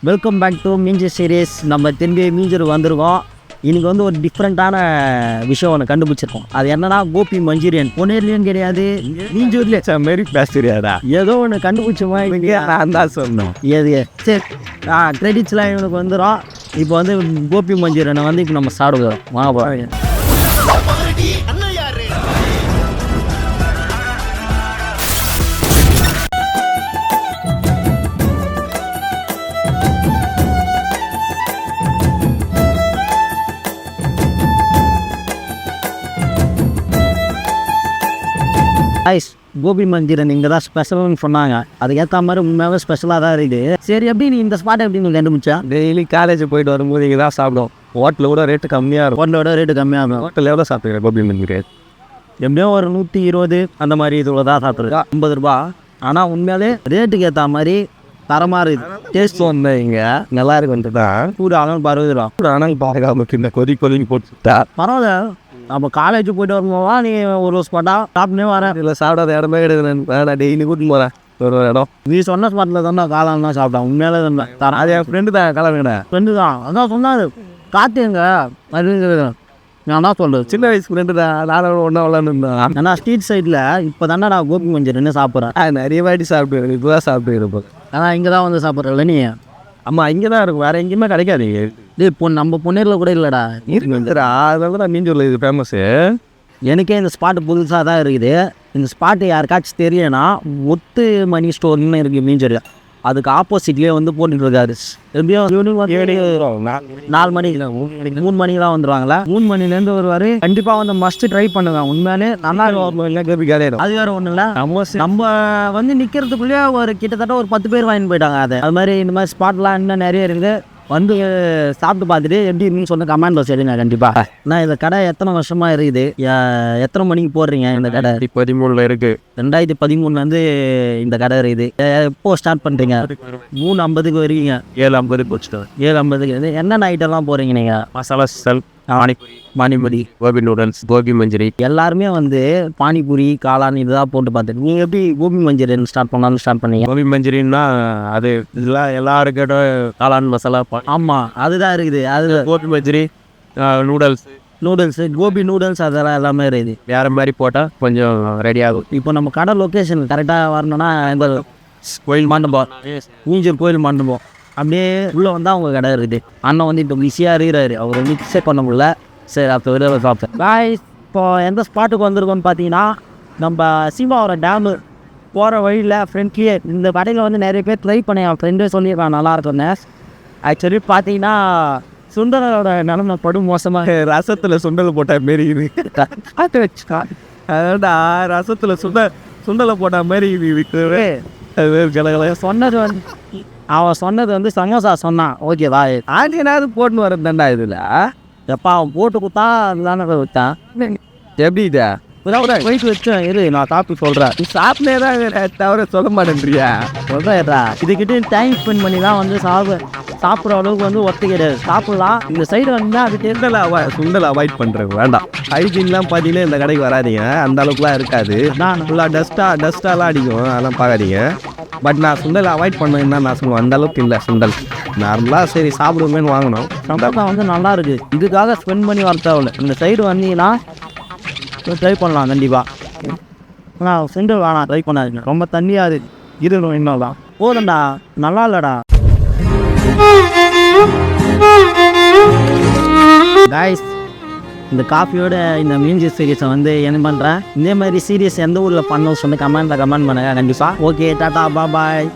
Welcome back to மீஞ்சர் series. நம்ம திரும்பி மீஞ்சர் வந்திருக்கோம். இன்றைக்கி வந்து ஒரு டிஃப்ரெண்ட்டான விஷயம் ஒன்று கண்டுபிடிச்சிருக்கோம். அது என்னன்னா கோபி மஞ்சூரியன். பொன்னேர்லேயும் கிடையாது, மீஞ்சூர்லேயே மாரி பேசுறியாடா. ஏதோ ஒன்று கண்டுபிடிச்சோமா இவங்க, நான் தான் சொன்னோம். எது சரி கிரெடிட்ஸ்லாம் இவனுக்கு வந்துடும். இப்போ வந்து கோபி மஞ்சூரியனை வந்து இப்போ நம்ம சாப்பிடுவோம். வாங்க போகிறோம். கோபி மஞ்சூரியன் இங்கே தான் ஸ்பெஷல்னு சொன்னாங்க. அதுக்கேற்ற மாதிரி உண்மையாகவே ஸ்பெஷலாக தான் இருக்குது. சரி, எப்படி நீ இந்த ஸ்பாட்டை எப்படி நீ கண்டுபிடிச்சா? டெய்லி காலேஜ் போயிட்டு வரும்போது இங்கே தான் சாப்பிடும். ஹோட்டலில் கூட ரேட்டு கம்மியாக இருக்கும். ஹோட்டலோட ரேட்டு கம்மியாக இருக்கும். ஹோட்டலில் எவ்வளோ சாப்பிடுங்க கோபி மஞ்சூரியன்? எப்படியோ ஒரு 120 அந்த மாதிரி இதில் தான் சாப்பிட்ருக்கா. 50 ரூபா. ஆனால் உண்மையாலே ரேட்டுக்கு ஏற்ற மாதிரி தரமாக இருக்குது. டேஸ்ட் வந்து இங்கே நல்லா இருக்கு வந்துட்டு தான் கூட ஆனால் 60 ரூபா. கூட ஆனால் பாருங்க இந்த கொதிக்கு போட்டுட்டா பரவாயில்ல. நம்ம காலேஜ் போய்ட்டு வரும்போதா நீ ஒரு ஸ்பாட்டா சாப்பிட்னே வரேன். இல்லை சாப்பிடாத இடமே கிடையாது. நான் டெய்லி கூட்டின்னு போகிறேன் ஒரு இடம். நீ சொன்ன ஸ்பாட்டில் தானே காளான் தான் சாப்பிட்டேன். உண்மையாலே தான் தரேன். அது என் ஃப்ரெண்டு தான் காளான் ஃப்ரெண்டு தான். அதான் சொன்னார் காட்டுங்க அப்படிங்கிறது. நான் தான் சொல்கிறது, சின்ன வயசு ஃப்ரெண்டு தான். நானும் ஒன்றா விளாண்டுருந்தேன். ஏன்னா ஸ்ட்ரீட் சைடில் இப்போ தானே நான் கோபி மஞ்சூரியன் சாப்பிட்றேன். நிறைய வாட்டி சாப்பிட்டு இப்போ தான் சாப்பிட்டு இருப்பேன். ஆனால் இங்கே தான் வந்து சாப்பிட்றல நீ. ஆமாம், இங்கே தான் இருக்கும், வேறு எங்கேயுமே கிடைக்காது. இது நம்ம பொன்னேரில் கூட இல்லைடா. இருக்குடா, அதனால தான் மீஞ்சூரில் இது ஃபேமஸ்ஸு. எனக்கே இந்த ஸ்பாட்டு புதுசாக தான் இருக்குது. இந்த ஸ்பாட்டு யாருக்காச்சும் தெரியும்னா ஒத்து மணி ஸ்டோர்னு இருக்குது மீஞ்சூரில். அதுக்கு ஆப்போசிட்லேயே வந்து போட்டுருக்காரு. எப்படியும் 4 மணி 3 மணிக்கு தான் வந்துடுவாங்களா. 3 மணிலேருந்து வருவார். கண்டிப்பாக வந்து மஸ்ட் ட்ரை பண்ணுங்க. உண்மையாலே நல்லா இருக்கும். அது வேறு ஒன்றும் இல்லை, நம்ம வந்து நிற்கிறதுக்குள்ளேயே ஒரு கிட்டத்தட்ட ஒரு 10 பேர் வாங்கிட்டு போயிட்டாங்க. அது மாதிரி இந்த மாதிரி ஸ்பாட்லாம் இன்னும் நிறைய இருக்குது. வந்து சாப்பிட்டு பார்த்துட்டு எப்படி இருக்குன்னு சொன்ன கமெண்ட்ல சரிங்க. கண்டிப்பாக நான் இந்த கடை எத்தனை வருஷமாக இருக்குது, எத்தனை மணிக்கு போடுறீங்க? இந்த கடை 2013 இருக்குது. 2013 இந்த கடை இருக்குது. எப்போ ஸ்டார்ட் பண்ணுறீங்க? 3:50 வருவீங்க. 7:50 போச்சுட்டு 7:50 என்னென்ன ஐட்டம்லாம் போகிறீங்க நீங்கள்? Masala special, panipuri, gobi noodles, gobi manchurian. எல்லாருமே வந்து பானிபூரி காளான் இதுதான் போட்டு பார்த்துட்டு நீங்கள் எப்படி கோபி மஞ்சூரியன் ஸ்டார்ட் பண்ணீங்க? கோபி மஞ்சூரியன்னா அது இதெல்லாம் எல்லாருக்கிட்ட காளான் மசாலா. ஆமாம், அதுதான் இருக்குது. அது கோபி மஞ்சூரி, நூடுல்ஸு கோபி நூடுல்ஸ் அதெல்லாம் எல்லாமே இருக்குது. வேறு மாதிரி போட்டால் கொஞ்சம் ரெடி ஆகும். இப்போ நம்ம கடை லொக்கேஷன் கரெக்டாக வரணும்னா எங்கள் கோயில் மண்டபம், மீஞ்சூர் கோயில் மண்டபம் அப்படியே உள்ளே வந்தால் அவங்க கடை இருக்குது. அண்ணன் வந்து இப்போ பிஸியாக இருக்கிறாரு. அவர் வந்து பிக்ஸே பண்ண முடியல. சரி, அப்போ வெளியில் சாப்பிட்டேன். பாய்ஸ், இப்போ எந்த ஸ்பாட்டுக்கு வந்திருக்கோன்னு பார்த்தீங்கன்னா நம்ம சீமாவரம் டேமு போகிற வழியில் ஃப்ரெண்ட்லியே இந்த கடையில் வந்து நிறைய பேர் ட்ரை பண்ண என் ஃப்ரெண்டே சொல்லியிருக்கான் நல்லா இருக்குன்னு. ஆக்சுவலி பார்த்தீங்கன்னா சுண்டலோட நிலமை படும் மோசமாக. ரசத்தில் சுண்டல் போட்ட மாரி இது பார்த்து வச்சுக்கா. அதான்டா ரசத்தில் சுண்டலை போட்ட மாதிரி இது இருக்குது. அவன் சொன்னது வந்து சங்கசா சொன்னான். ஓகேவா, ஆண்டியனாவது போட்டுன்னு வரதாண்டா இதில். எப்பா அவன் போட்டு கொடுத்தா அதுதானே வச்சான். எப்படி இதா போயிட்டு வச்சேன். இரு நான் சாப்பிட்டு சொல்கிறேன். நீ சாப்பிட்டே தான் தவிர சொல்ல மாட்டேன்றியா? சொல்கிறேன்டா, இதுக்கிட்ட டைம் ஸ்பெண்ட் பண்ணி தான் வந்து சாப்பிட்ற அளவுக்கு வந்து ஒத்து கிடையாது. சாப்பிட்லாம். இந்த சைடு வந்து அது சுண்டல் அவாய்ட் பண்ணுறேன். வேண்டாம். ஹைஜீன்லாம் பார்த்தீங்கன்னா இந்த கடைக்கு வராதிங்க. அந்த அளவுக்குலாம் இருக்காது. நான் ஃபுல்லாக டஸ்ட்டாலாம் அடிக்கும். அதெல்லாம் பார்க்காதீங்க. பட் நான் சுண்டல் அவாய்ட் பண்ணுவேன்னா நான் சொல்லுவேன். அந்த அளவுக்கு இல்லை சுண்டல். நார்மலாக சரி சாப்பிடுவேன்னு வாங்கினோம். சம்பளம் வந்து நல்லா இருக்குது. இதுக்காக ஸ்பெண்ட் பண்ணி வர தேவையில்லை. இந்த சைடு வந்தீங்கன்னா ட்ரை பண்ணலாம் கண்டிப்பாக. ஆனால் சுண்டல் வேணாம், ட்ரை பண்ணாதீங்க. ரொம்ப தண்ணியாக இருக்குது. இருக்கணும் இன்னும் தான் போதும்டா, நல்லா இல்லைடா. கைஸ், இந்த காஃபியோட இந்த மியூசிக் சீரீஸை வந்து என்ன பண்ணுறேன். இதே மாதிரி சீரியஸ் எந்த ஊரில் பண்ணணும் சொல்லி கமெண்ட் பண்ணுங்கள் கண்டிப்பாக. ஓகே, டாட்டா, பாய்.